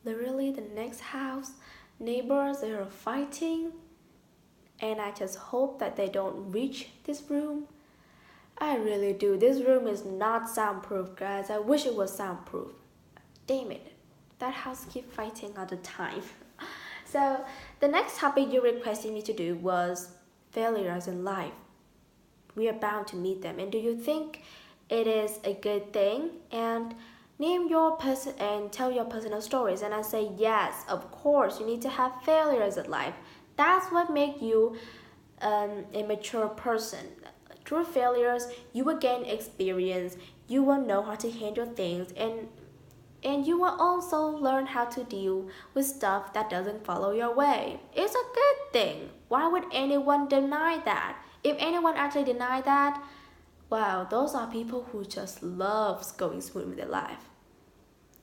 Literally, the next house, neighbors, they are fighting, and I just hope that they don't reach this room. I really do. This room is not soundproof, guys. I wish it was soundproof. Damn it. That house keep fighting all the time. So, the next topic you requested me to do was failures in life. We are bound to meet them. And do you think it is a good thing? And name your person and tell your personal stories. And I say yes, of course, you need to have failures in life. That's what makes you a mature person. Through failures, you will gain experience. You will know how to handle things, and you will also learn how to deal with stuff that doesn't follow your way. It's a good thing. Why would anyone deny that? If anyone actually deny that, wow, those are people who just loves going smooth with their life.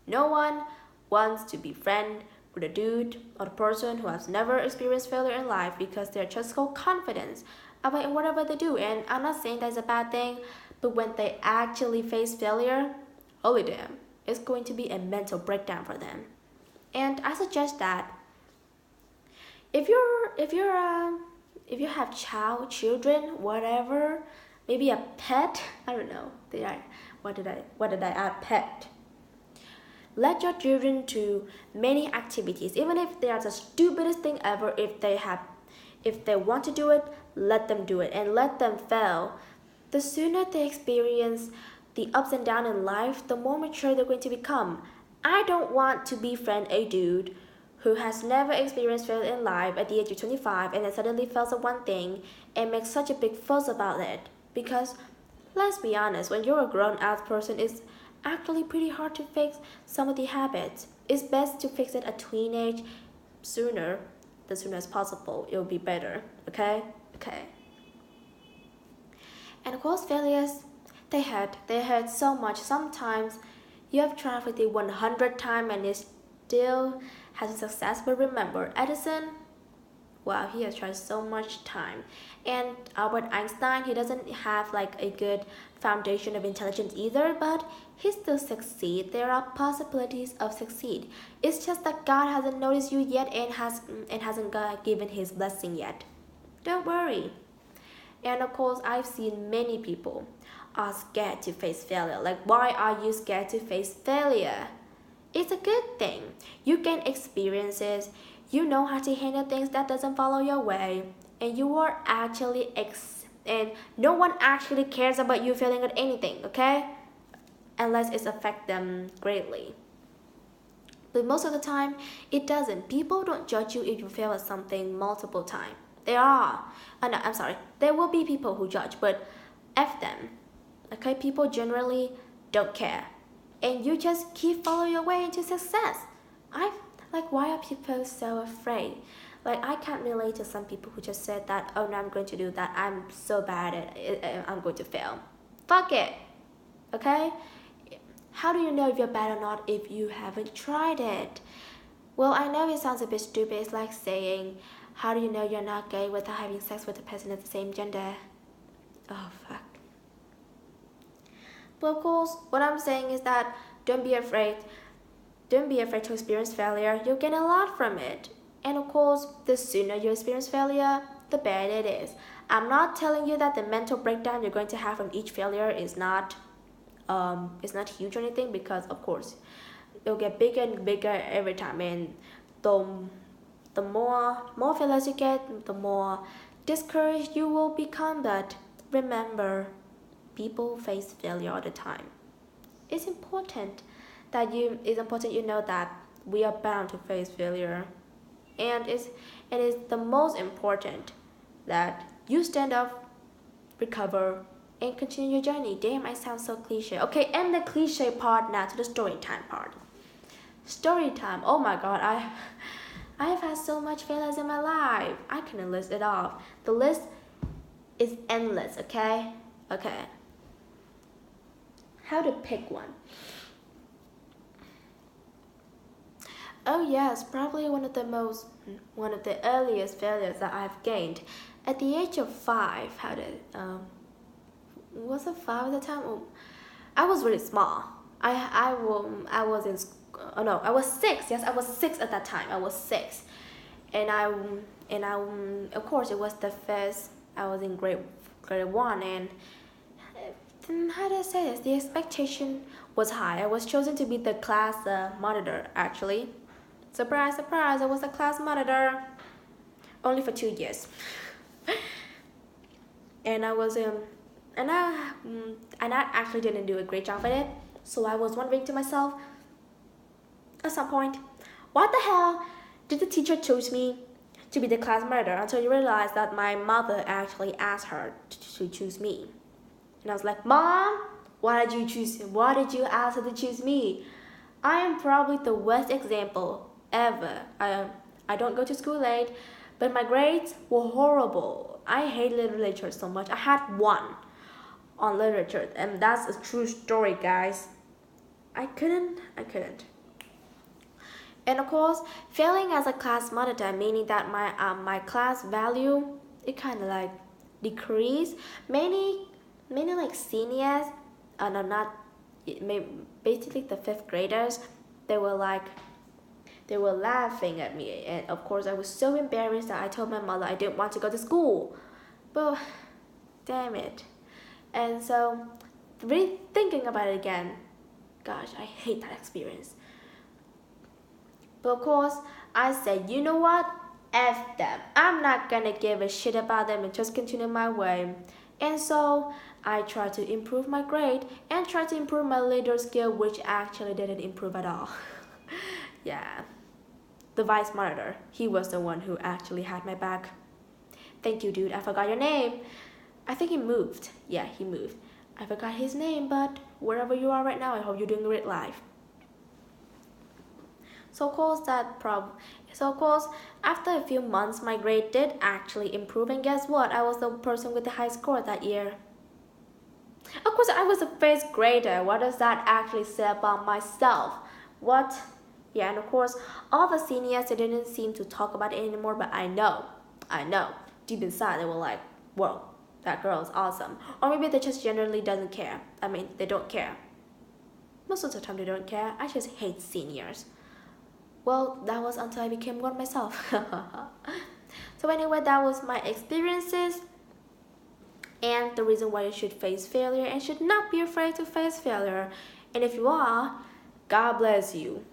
No one wants to be friend with a dude or a person who has never experienced failure in life because they're just so confident about whatever they do. And I'm not saying that's a bad thing, but when they actually face failure, holy damn, it's going to be a mental breakdown for them. And I suggest that if you have children, whatever, maybe a pet, I don't know. What did I add? Pet. Let your children do many activities, even if they are the stupidest thing ever. If they want to do it, let them do it and let them fail. The sooner they experience the ups and downs in life, the more mature they're going to become. I don't want to befriend a dude who has never experienced failure in life at the age of 25 and then suddenly fails at one thing and makes such a big fuss about it. Because let's be honest, when you're a grown ass person, it's actually pretty hard to fix some of the habits. It's best to fix it at teenage sooner, the sooner as possible. It'll be better. Okay? Okay. And of course, failures, they hurt so much. Sometimes you have tried for the 100 time and it still hasn't success. But remember, Edison, wow, he has tried so much time. And Albert Einstein, he doesn't have like a good foundation of intelligence either, but he still succeed. There are possibilities of succeed. It's just that God hasn't noticed you yet and hasn't given his blessing yet. Don't worry. And of course, I've seen many people are scared to face failure. Like, why are you scared to face failure? It's a good thing. You gain experiences. You know how to handle things that doesn't follow your way, and you are actually and no one actually cares about you failing at anything. Okay, unless it affects them greatly. But most of the time, it doesn't. People don't judge you if you fail at something multiple times. There are. No, I'm sorry. There will be people who judge, but F them. Okay? People generally don't care. And you just keep following your way into success. I like, why are people so afraid? Like, I can't relate to some people who just said that, oh no, I'm going to do that. I'm so bad at it. I'm going to fail. Fuck it. Okay? How do you know if you're bad or not if you haven't tried it? Well, I know it sounds a bit stupid. It's like saying, how do you know you're not gay without having sex with a person of the same gender? Oh, fuck. But of course, what I'm saying is that don't be afraid. Don't be afraid to experience failure. You'll gain a lot from it. And of course, the sooner you experience failure, the better it is. I'm not telling you that the mental breakdown you're going to have from each failure is not huge or anything, because of course it'll get bigger and bigger every time, and the more failures you get, the more discouraged you will become. But remember, people face failure all the time. It's important you know that we are bound to face failure, and it's the most important that you stand up, recover, and continue your journey. Damn, I sound so cliche. Okay, end the cliche part now to the story time part. Story time. Oh my god, I've had so much failures in my life. I couldn't list it off. The list is endless, okay? Okay. How to pick one? Oh yes, probably one of the earliest failures that I've gained. At the age of 5, was it 5 at the time? Oh, I was really small. I was oh no, I was 6. Yes, I was 6 at that time. I was 6, and I of course it was the first. I was in grade 1, and how do I say this? The expectation was high. I was chosen to be the class monitor. Actually, surprise, surprise! I was the class monitor, only for 2 years, and I was and I actually didn't do a great job at it. So I was wondering to myself at some point, what the hell did the teacher choose me to be the class monitor, until you realize that my mother actually asked her to choose me. And I was like, Mom, why did you ask her to choose me? I am probably the worst example ever. I don't go to school late, but my grades were horrible. I hate literature so much. I had 1 on literature, and that's a true story, guys. I couldn't. And of course, failing as a class monitor, meaning that my class value, it kind of like decreased. Many like seniors, no, not basically the 5th graders, they were laughing at me, and of course I was so embarrassed that I told my mother I didn't want to go to school. But damn it. And so, really thinking about it again, gosh, I hate that experience. But of course, I said, you know what? F them. I'm not gonna give a shit about them and just continue my way. And so, I tried to improve my grade and tried to improve my leader skill, which actually didn't improve at all. Yeah. The vice monitor, he was the one who actually had my back. Thank you, dude. I forgot your name. I think he moved. Yeah, he moved. I forgot his name, but wherever you are right now, I hope you're doing great life. So of course, after a few months, my grade did actually improve, and guess what? I was the person with the high score that year. Of course, I was a 1st grader. What does that actually say about myself? What? Yeah, and of course, all the seniors, they didn't seem to talk about it anymore, but I know. Deep inside, they were like, whoa, that girl is awesome. Or maybe they just generally doesn't care. I mean, they don't care. Most of the time, they don't care. I just hate seniors. Well, that was until I became one myself. So anyway, that was my experiences and the reason why you should face failure and should not be afraid to face failure. And if you are, God bless you.